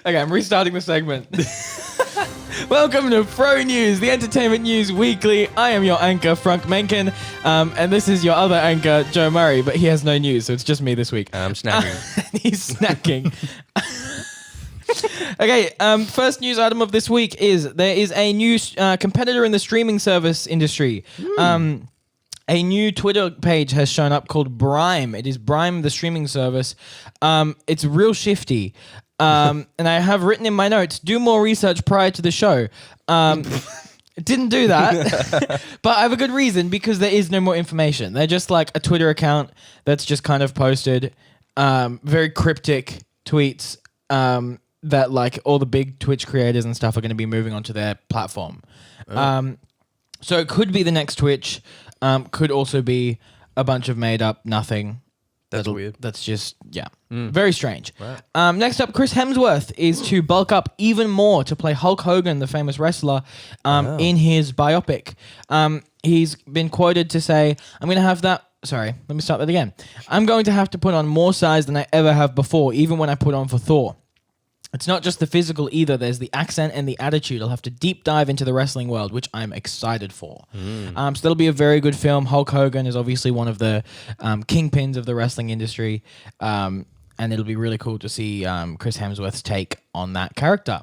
Okay, I'm restarting the segment. Welcome to Froe News, the entertainment news weekly. I am your anchor, Frank Menken, and this is your other anchor, Joe Murray, but he has no news, so it's just me this week. I'm snacking. He's snacking. Okay, first news item of this week is there is a new competitor in the streaming service industry. A new Twitter page has shown up called Brime. It is Brime, the streaming service. It's real shifty. And I have written in my notes, do more research prior to the show. Didn't do that, but I have a good reason because there is no more information. They're just like a Twitter account that's just kind of posted very cryptic tweets that like all the big Twitch creators and stuff are going to be moving onto their platform. So it could be the next Twitch. Could also be a bunch of made up nothing. That's weird. That's just, very strange. Right. Next up, Chris Hemsworth is to bulk up even more to play Hulk Hogan, the famous wrestler, in his biopic. He's been quoted to say, I'm going to have that... Sorry, let me start that again. I'm going to have to put on more size than I ever have before, even when I put on for Thor. It's not just the physical either. There's the accent and the attitude. I'll have to deep dive into the wrestling world, which I'm excited for. So that'll be a very good film. Hulk Hogan is obviously one of the kingpins of the wrestling industry. And it'll be really cool to see Chris Hemsworth's take on that character.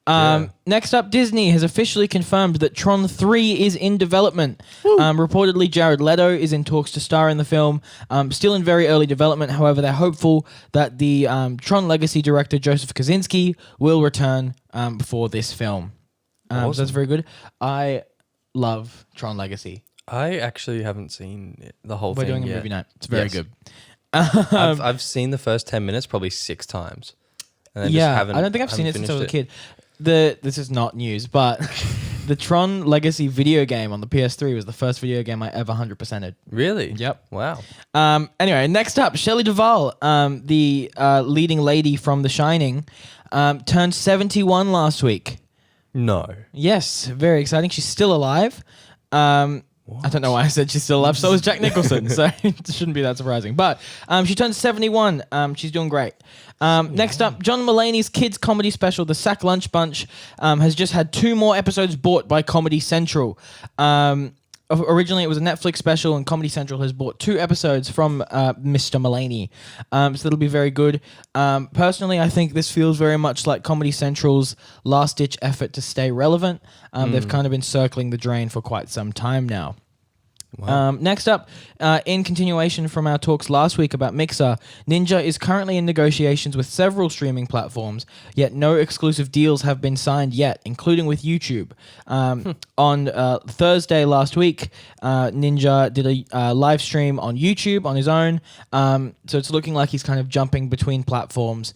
Next up, Disney has officially confirmed that Tron 3 is in development. Reportedly, Jared Leto is in talks to star in the film. Still in very early development. However, they're hopeful that the Tron Legacy director, Joseph Kosinski, will return for this film. So that's very good. I love Tron Legacy. I actually haven't seen the whole thing yet. We're doing a movie night. It's very good. I've seen the first 10 minutes probably 6 times. And then just I don't think I've seen it since I was a kid. This is not news, but the Tron Legacy video game on the PS3 was the first video game I ever 100%ed. Really? Yep. Wow. Anyway, next up, Shelley Duvall, the leading lady from The Shining, turned 71 last week. No. Yes, very exciting. She's still alive. I don't know why I said she's still alive. So is Jack Nicholson, so it shouldn't be that surprising. But she turned 71. She's doing great. Next up, John Mulaney's kids comedy special, The Sack Lunch Bunch, has just had 2 more episodes bought by Comedy Central. Originally, it was a Netflix special, and Comedy Central has bought 2 episodes from Mr. Mulaney. So that'll be very good. Personally, I think this feels very much like Comedy Central's last-ditch effort to stay relevant. They've kind of been circling the drain for quite some time now. Wow. Next up, in continuation from our talks last week about Mixer, Ninja is currently in negotiations with several streaming platforms, yet no exclusive deals have been signed yet, including with YouTube. On Thursday last week, Ninja did a live stream on YouTube on his own, so it's looking like he's kind of jumping between platforms,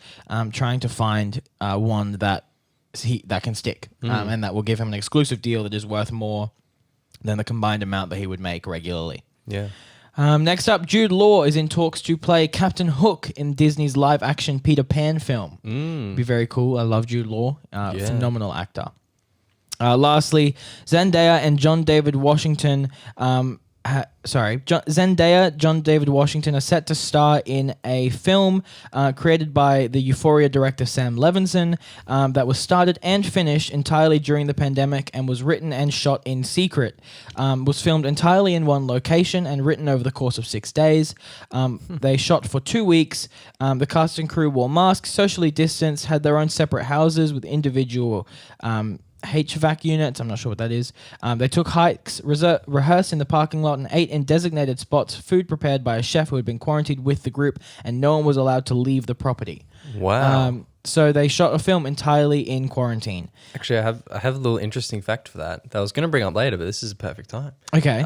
trying to find one that can stick, and that will give him an exclusive deal that is worth more than the combined amount that he would make regularly. Yeah. Next up, Jude Law is in talks to play Captain Hook in Disney's live-action Peter Pan film. Be very cool. I love Jude Law. Phenomenal actor. Lastly, Zendaya and John David Washington... Zendaya, John David Washington are set to star in a film created by the Euphoria director Sam Levinson that was started and finished entirely during the pandemic and was written and shot in secret. Was filmed entirely in one location and written over the course of 6 days. They shot for 2 weeks. The cast and crew wore masks, socially distanced, had their own separate houses with individual HVAC units. I'm not sure what that is. They took hikes, rehearsed in the parking lot, and ate in designated spots, food prepared by a chef who had been quarantined with the group, and no one was allowed to leave the property. Wow. So they shot a film entirely in quarantine. Actually, I have a little interesting fact for that I was going to bring up later, but this is a perfect time. Okay.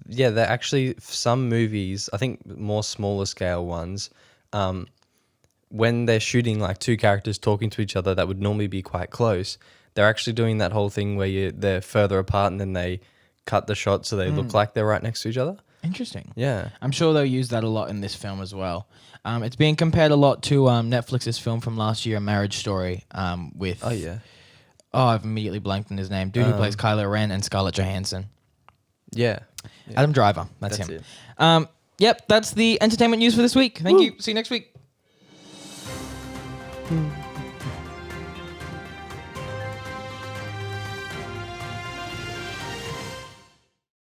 They're actually, some movies, I think more smaller scale ones, when they're shooting like 2 characters talking to each other that would normally be quite close, they're actually doing that whole thing where they're further apart and then they cut the shot so they look like they're right next to each other. Interesting. Yeah. I'm sure they'll use that a lot in this film as well. It's being compared a lot to Netflix's film from last year, A Marriage Story, with... Oh, yeah. Oh, I've immediately blanked on his name. Dude who plays Kylo Ren and Scarlett Johansson. Yeah. Adam Driver. That's him. It. Yep, that's the entertainment news for this week. Thank you. See you next week.